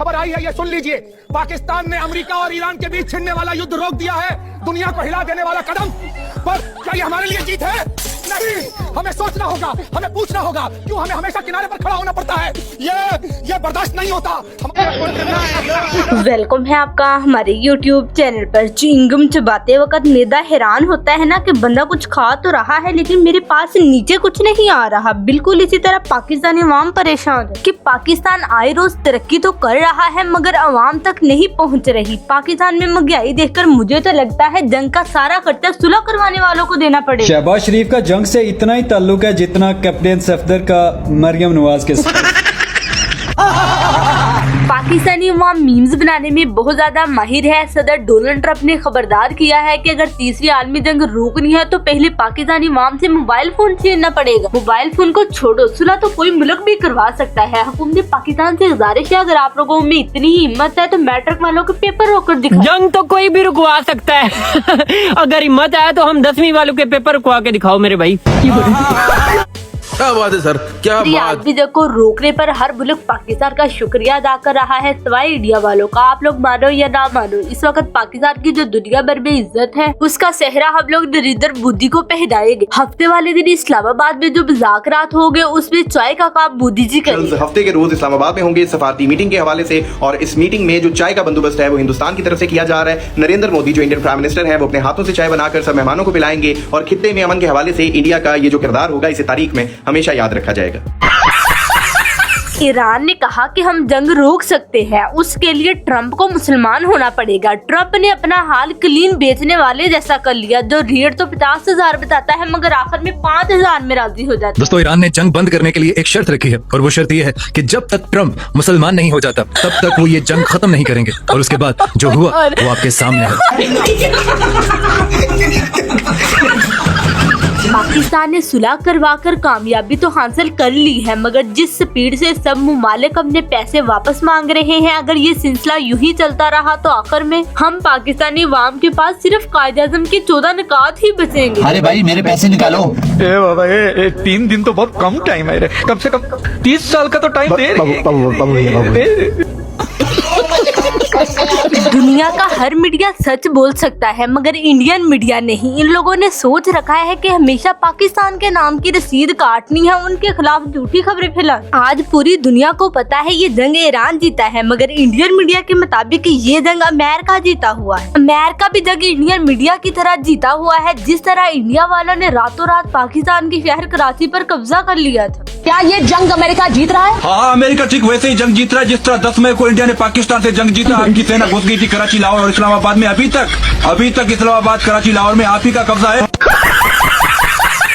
खबर आई है, ये सुन लीजिए। पाकिस्तान ने अमेरिका और ईरान के बीच छिड़ने वाला युद्ध रोक दिया है। दुनिया को हिला देने वाला कदम। पर क्या ये हमारे लिए जीत है? नहीं, हमें सोचना होगा, हमें पूछना होगा, क्यों हमें हमेशा किनारे पर खड़ा होना पड़ता है। ये बर्दाश्त नहीं होता। वेलकम है आपका हमारे YouTube चैनल पर। चिंगम चबाते वक्त निदा हैरान होता है ना कि बंदा कुछ खा तो रहा है लेकिन मेरे पास नीचे कुछ नहीं आ रहा। बिल्कुल इसी तरह पाकिस्तानी अवाम परेशान है कि पाकिस्तान आए रोज तरक्की तो कर रहा है मगर अवाम तक नहीं पहुंच रही। पाकिस्तान में महंगाई देखकर मुझे तो लगता है जंग का सारा खर्चा सुलह करवाने वालों को देना पड़ेगा। शहबाज शरीफ का जंग से इतना ही ताल्लुक है जितना कैप्टन सफदर का मरियम नवाज के साथ। पाकिस्तानी अवाम मीम्स बनाने में बहुत ज्यादा माहिर है। सदर डोनाल्ड ट्रंप ने खबरदार किया है कि अगर तीसरी आलमी जंग रोकनी है तो पहले पाकिस्तानी अवाम से मोबाइल फोन छीनना पड़ेगा। मोबाइल फोन को छोड़ो, सुलह तो कोई मुल्क भी करवा सकता है। हुकूमत पाकिस्तान से गुजारिश है, अगर आप लोगों में इतनी ही हिम्मत है तो मैट्रिक वालों के पेपर रोक दिखाओ। जंग तो कोई भी रुकवा सकता है। अगर हिम्मत है तो हम 10वीं वालों के पेपर रुकवा के दिखाओ मेरे भाई। क्या बात है सर, क्या बात। आलमी जंग को रोकने पर हर मुल्क पाकिस्तान का शुक्रिया अदा कर रहा है सिवाय इंडिया वालों का। आप लोग मानो या ना मानो, इस वक्त पाकिस्तान की जो दुनिया भर में इज्जत है उसका सेहरा हम लोग नरेंद्र मोदी को पहनाएंगे। हफ्ते वाले दिन इस्लामाबाद में जो मुज़ाकरात होंगे उसमें चाय का काम मोदी जी करेंगे। हफ्ते के रोज इस्लामाबाद में होंगे सफारती मीटिंग के हवाले से, और इस मीटिंग में जो चाय का बंदोबस्त है वो हिंदुस्तान की तरफ से किया जा रहा है। नरेंद्र मोदी जो इंडियन प्राइम मिनिस्टर है वो अपने हाथों से चाय बनाकर सब मेहमानों को पिलाएंगे और खित्ते में अमन के हवाले से इंडिया का ये जो किरदार होगा इसे तारीख में हमेशा याद रखा जाएगा। ईरान ने कहा कि हम जंग रोक सकते हैं, उसके लिए ट्रंप को मुसलमान होना पड़ेगा। ट्रंप ने अपना हाल क्लीन बेचने वाले जैसा कर लिया, जो रेट तो 50,000 बताता है मगर आखिर में 5,000 में राजी हो जाता है। दोस्तों, ईरान ने जंग बंद करने के लिए एक शर्त रखी है और वो शर्त ये है कि जब तक ट्रंप मुसलमान नहीं हो जाता तब तक वो ये जंग खत्म नहीं करेंगे। और उसके बाद जो हुआ वो आपके सामने है। पाकिस्तान ने सुलह करवाकर कामयाबी तो हासिल कर ली है मगर जिस स्पीड से सब मुमालिक अपने पैसे वापस मांग रहे हैं, अगर ये सिलसिला यूं ही चलता रहा तो आखिर में हम पाकिस्तानी अवाम के पास सिर्फ कायद-ए-आज़म के 14 निकात ही बचेंगे। अरे भाई मेरे पैसे निकालो। ए बाबा, 3 दिन तो बहुत कम टाइम है रे। कम से कम 30 साल का तो टाइम दे। दुनिया का हर मीडिया सच बोल सकता है मगर इंडियन मीडिया नहीं। इन लोगों ने सोच रखा है कि हमेशा पाकिस्तान के नाम की रसीद काटनी है, उनके खिलाफ झूठी खबरें फैलानी। आज पूरी दुनिया को पता है ये जंग ईरान जीता है मगर इंडियन मीडिया के मुताबिक ये जंग अमेरिका जीता हुआ है। अमेरिका भी जंग इंडियन मीडिया की तरह जीता हुआ है। जिस तरह इंडिया वालों ने रातों रात पाकिस्तान के शहर कराची पर कब्जा कर लिया था। क्या ये जंग अमेरिका जीत रहा है? हाँ, अमेरिका ठीक वैसे ही जंग जीत रहा है जिस तरह 10 मई को इंडिया ने पाकिस्तान से जंग जीता। आपकी सेना घुस गई थी कराची, लाहौर और इस्लामाबाद में। अभी तक इस्लामाबाद, कराची, लाहौर में आप ही का कब्जा है।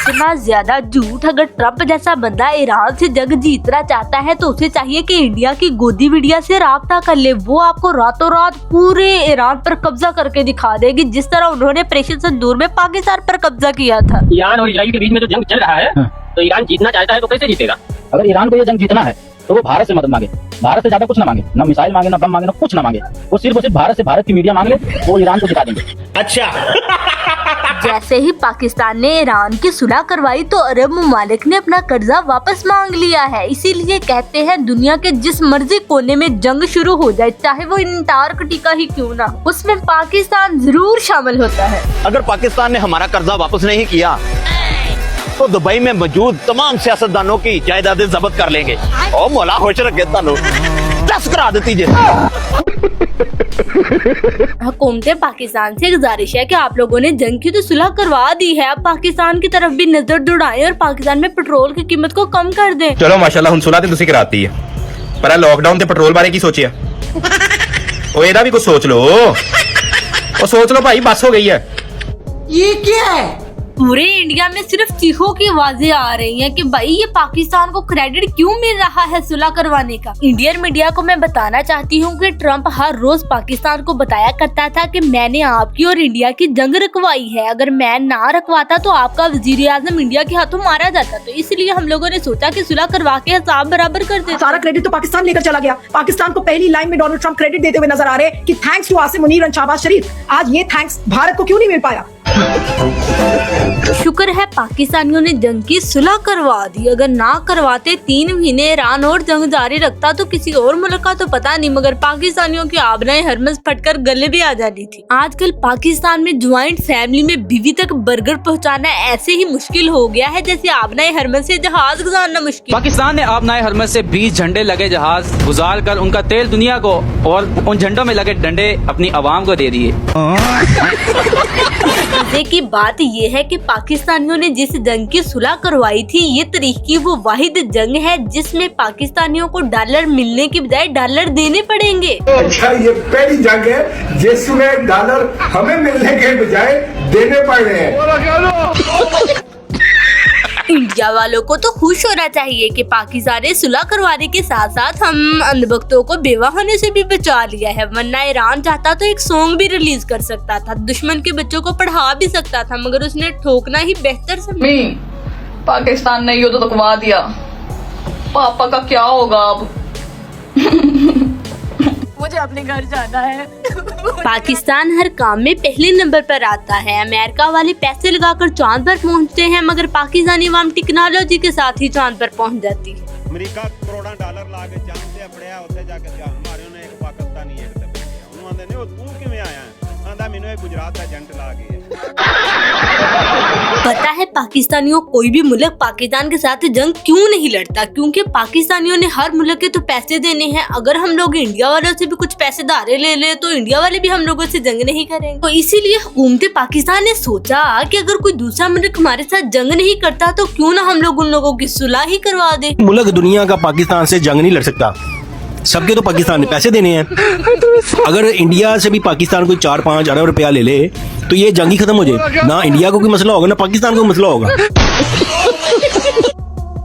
इतना ज्यादा झूठ। अगर ट्रंप जैसा बंदा ईरान से जंग जीतना चाहता है तो उसे चाहिए कि इंडिया की गोदी मीडिया से राब्ता कर ले। वो आपको रातों रात पूरे ईरान पर कब्जा करके दिखा देगी जिस तरह उन्होंने ऑपरेशन सिंदूर में पाकिस्तान पर कब्जा किया था। ईरान और इजराइल के बीच में जो जंग चल रहा है तो ईरान जीतना चाहता है तो कैसे जीतेगा? अगर ईरान को ये जंग जीतना है तो वो भारत से मदद मांगे। भारत से ज्यादा कुछ ना मांगे, ना मिसाइल मांगे, ना बम मांगे, ना कुछ ना मांगे। वो सिर्फ भारत से, भारत की मीडिया मांग ले, वो ईरान को जिता देंगे। अच्छा। जैसे ही पाकिस्तान ने ईरान की सुलह करवाई तो अरब ममालिक ने अपना कर्जा वापस मांग लिया है। इसीलिए कहते हैं दुनिया के जिस मर्जी कोने में जंग शुरू हो जाए, चाहे वो अंटार्कटिका ही क्यों ना, उसमें पाकिस्तान जरूर शामिल होता है। अगर पाकिस्तान ने हमारा कर्जा वापस नहीं किया तो दुबई में मौजूद तमाम सियासतदानों की जायदादें जब्त कर लेंगे। ओ मौला खुश रखे तानू दस करा देती जे। हुकूमत पाकिस्तान से गुजारिश है कि आप लोगों ने जंग की तो सुलह करवा दी है, अब पाकिस्तान की तरफ भी नजर दौड़ाएं और पाकिस्तान में पेट्रोल की कीमत को कम कर दें। चलो माशाल्लाह हुन सुलह ते तुसी कराती है, पर लॉकडाउन ते पेट्रोल बारे की सोचिया? ओ एदा भी कुछ सोच लो। ओ सोच लो भाई, बस हो गई है। ये क्या है? पूरे इंडिया में सिर्फ चीखों की आवाजें आ रही हैं कि भाई ये पाकिस्तान को क्रेडिट क्यों मिल रहा है सुलह करवाने का। इंडियन मीडिया को मैं बताना चाहती हूँ कि ट्रंप हर रोज पाकिस्तान को बताया करता था कि मैंने आपकी और इंडिया की जंग रखवाई है, अगर मैं ना रखवाता तो आपका वजीर आजम इंडिया के हाथों मारा जाता। तो इसलिए हम लोगों ने सोचा कि सुलह करवा के हिसाब बराबर कर दे। सारा क्रेडिट तो पाकिस्तान लेकर चला गया। पाकिस्तान को पहली लाइन में डोनाल्ड ट्रंप क्रेडिट देते हुए नजर आ रहे कि thanks to Asim Munir and Shahbaz Sharif. आज ये थैंक्स भारत को क्यों नहीं मिल पाया? शुक्र है पाकिस्तानियों ने जंग की सुलह करवा दी, अगर ना करवाते 3 महीने ईरान और जंग जारी रखता तो किसी और मुल्क का तो पता नहीं, मगर पाकिस्तानियों की आबनाए हरमस फटकर गले भी आ जानी थी। आजकल पाकिस्तान में ज्वाइंट फैमिली में बीवी तक बर्गर पहुंचाना ऐसे ही मुश्किल हो गया है जैसे आबनाए हरमस से जहाज गुजारना मुश्किल। पाकिस्तान ने आबनाए हरमस से 20 झंडे लगे जहाज गुजार कर उनका तेल दुनिया को और उन झंडों में लगे डंडे अपनी आवाम को दे दिए। मजे की बात ये है कि पाकिस्तानियों ने जिस जंग की सुलह करवाई थी, ये तारीख की वो वाहिद जंग है जिसमें पाकिस्तानियों को डॉलर मिलने की बजाय डॉलर देने पड़ेंगे। अच्छा, ये पहली जंग है जिसमें डॉलर हमें मिलने के बजाय देने पड़ रहे हैं। इंडिया वालों को तो खुश होना चाहिए कि पाकिस्तान ने सुलह करवाने के साथ साथ हम अंधभक्तों को बेवा होने से भी बचा लिया है, वरना ईरान चाहता तो एक सॉन्ग भी रिलीज कर सकता था, दुश्मन के बच्चों को पढ़ा भी सकता था, मगर उसने ठोकना ही बेहतर समझा। पाकिस्तान ने युद्ध रुकवा दिया, पापा का क्या होगा अब? मुझे अपने घर जाना है। पाकिस्तान हर काम में पहले नंबर पर आता है। अमेरिका वाले पैसे लगाकर चांद पर पहुंचते हैं, मगर पाकिस्तानी अवाम टेक्नोलॉजी के साथ ही चांद पर पहुंच जाती है। अमेरिका करोड़ा डॉलर ला के चांद से पड़िया उत्थे जाके हमारे ने एक पाकिस्तानी एक दबे उन्होंने आंदे ने तू किवें आया आंदा मैनू एक गुजरात दा एजेंट ला गए। पता है पाकिस्तानियों कोई भी मुल्क पाकिस्तान के साथ जंग क्यों नहीं लड़ता, क्योंकि पाकिस्तानियों ने हर मुल्क के तो पैसे देने हैं। अगर हम लोग इंडिया वालों से भी कुछ पैसे धारे ले ले तो इंडिया वाले भी हम लोगों से जंग नहीं करेंगे। तो इसीलिए हुकूमत पाकिस्तान ने सोचा कि अगर कोई दूसरा मुल्क हमारे साथ जंग नहीं करता तो क्यों ना हम लोग उन लोगों की सुलह ही करवा दे। मुल्क दुनिया का पाकिस्तान से जंग नहीं लड़ सकता, सबके तो पाकिस्तान ने पैसे देने हैं। अगर इंडिया से भी पाकिस्तान कोई 4-5 अरब रुपया ले ले तो ये जंग ही खत्म हो जाए, ना इंडिया को कोई मसला होगा ना पाकिस्तान को मसला होगा।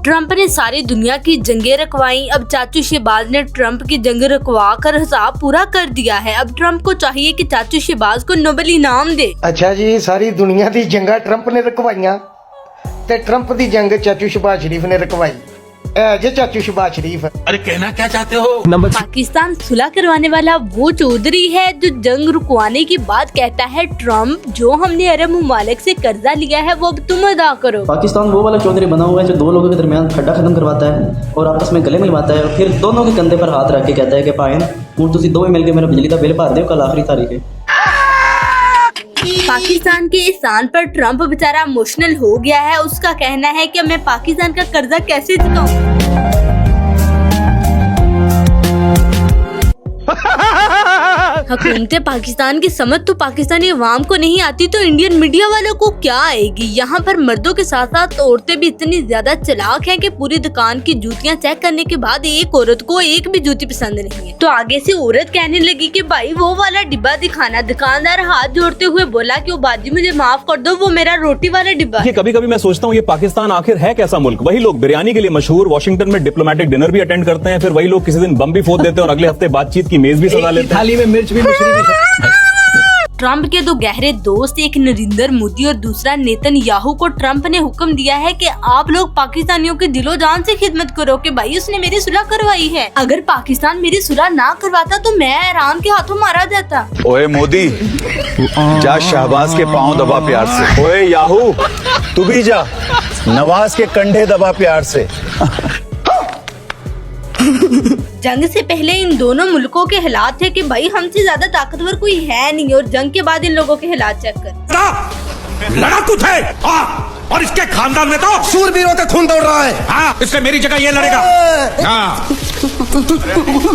ट्रंप ने सारी दुनिया की जंगें रखवाई, अब चाचू शहबाज ने ट्रंप की जंग रखवा कर हिसाब पूरा कर दिया है। अब ट्रंप को चाहिए कि चाचू शहबाज को नोबेल इनाम दे। अच्छा जी, सारी दुनिया की जंगा ट्रंप ने रखवाइयां ते ट्रंप की जंग चाचू शहबाज शरीफ ने रखवाई। जे चाचू शहबाज शरीफ, अरे कहना क्या चाहते हो? पाकिस्तान सुलह करवाने वाला वो चौधरी है जो जंग रुकवाने की बात कहता है ट्रंप, जो हमने अरब ममालिक से कर्जा लिया है वो अब तुम अदा करो। पाकिस्तान वो वाला चौधरी बना हुआ है जो 2 लोगों के दरमियान खड्डा खत्म करवाता है और आपस में गले मिलवाता है और फिर दोनों के कंधे पर हाथ रख के कहता है कि पायन हूं तुसी दोवें मिलके मेरा बिजली का बिल भर दो, कल आखिरी तारीख है। पाकिस्तान के एहसान पर ट्रंप बेचारा इमोशनल हो गया है। उसका कहना है कि मैं पाकिस्तान का कर्जा कैसे चुकाऊं। हुकूमत पाकिस्तान की समझ तो पाकिस्तानी अवाम को नहीं आती तो इंडियन मीडिया वालों को क्या आएगी। यहाँ पर मर्दों के साथ साथ औरतें भी इतनी ज्यादा चालाक हैं कि पूरी दुकान की जूतियाँ चेक करने के बाद एक औरत को एक भी जूती पसंद नहीं है, तो आगे से औरत कहने लगी कि भाई वो वाला डिब्बा दिखाना। दुकानदार हाथ जोड़ते हुए बोला कि ओ बाजी मुझे माफ कर दो, वो मेरा रोटी वाला डिब्बा है। कभी कभी मैं सोचता हूँ ये पाकिस्तान आखिर है कैसा मुल्क। वही लोग बिरयानी के लिए मशहूर वाशिंगटन में डिप्लोमेटिक डिनर भी अटेंड करते हैं, फिर वही लोग किसी दिन बम भी फोड़ देते हैं और अगले हफ्ते बातचीत की मेज भी सजा लेते हैं। थाली में मिर्च भी ट्रंप के 2 गहरे दोस्त, एक नरेंद्र मोदी और दूसरा नेतन्याहू को ट्रंप ने हुक्म दिया है कि आप लोग पाकिस्तानियों की दिलो जान से खिदमत करो कि भाई उसने मेरी सुलह करवाई है। अगर पाकिस्तान मेरी सुलह ना करवाता तो मैं ईरान के हाथों मारा जाता। ओए मोदी जा शहबाज के पांव दबा प्यार से। ओए याहू तू भी जा नवाज के कंधे दबा प्यार से। जंग से पहले इन दोनों मुल्कों के हालात थे कि भाई हमसे ज्यादा ताकतवर कोई है नहीं, और जंग के बाद इन लोगों के हालात चेक कर। लड़ाकू थे और इसके खानदान में तो शूरवीरों का खून दौड़ रहा है। हाँ, इसलिए मेरी जगह ये लड़ेगा। हाँ।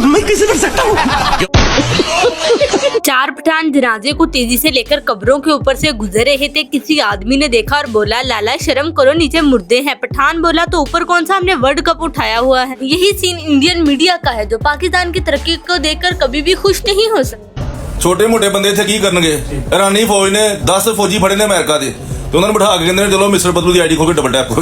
मैं किसी लड़ सकता हूँ। 4 पठान जनाजे को तेजी से लेकर कब्रों के ऊपर से गुजर रहे थे। किसी आदमी ने देखा और बोला लाला शर्म करो, नीचे मुर्दे हैं। पठान बोला तो ऊपर कौन सा हमने वर्ल्ड कप उठाया हुआ है। यही सीन इंडियन मीडिया का है जो पाकिस्तान की तरक्की को देखकर कभी भी खुश नहीं हो सकता। छोटे मोटे बंदे थे की करनगे। ईरानी फौज ने 10 फौजी फड़े ने अमेरिका दे तो उन्होंने बिठा के कहते चलो मिस्टर बदलू की आईडी खोल के डबल टैप करो।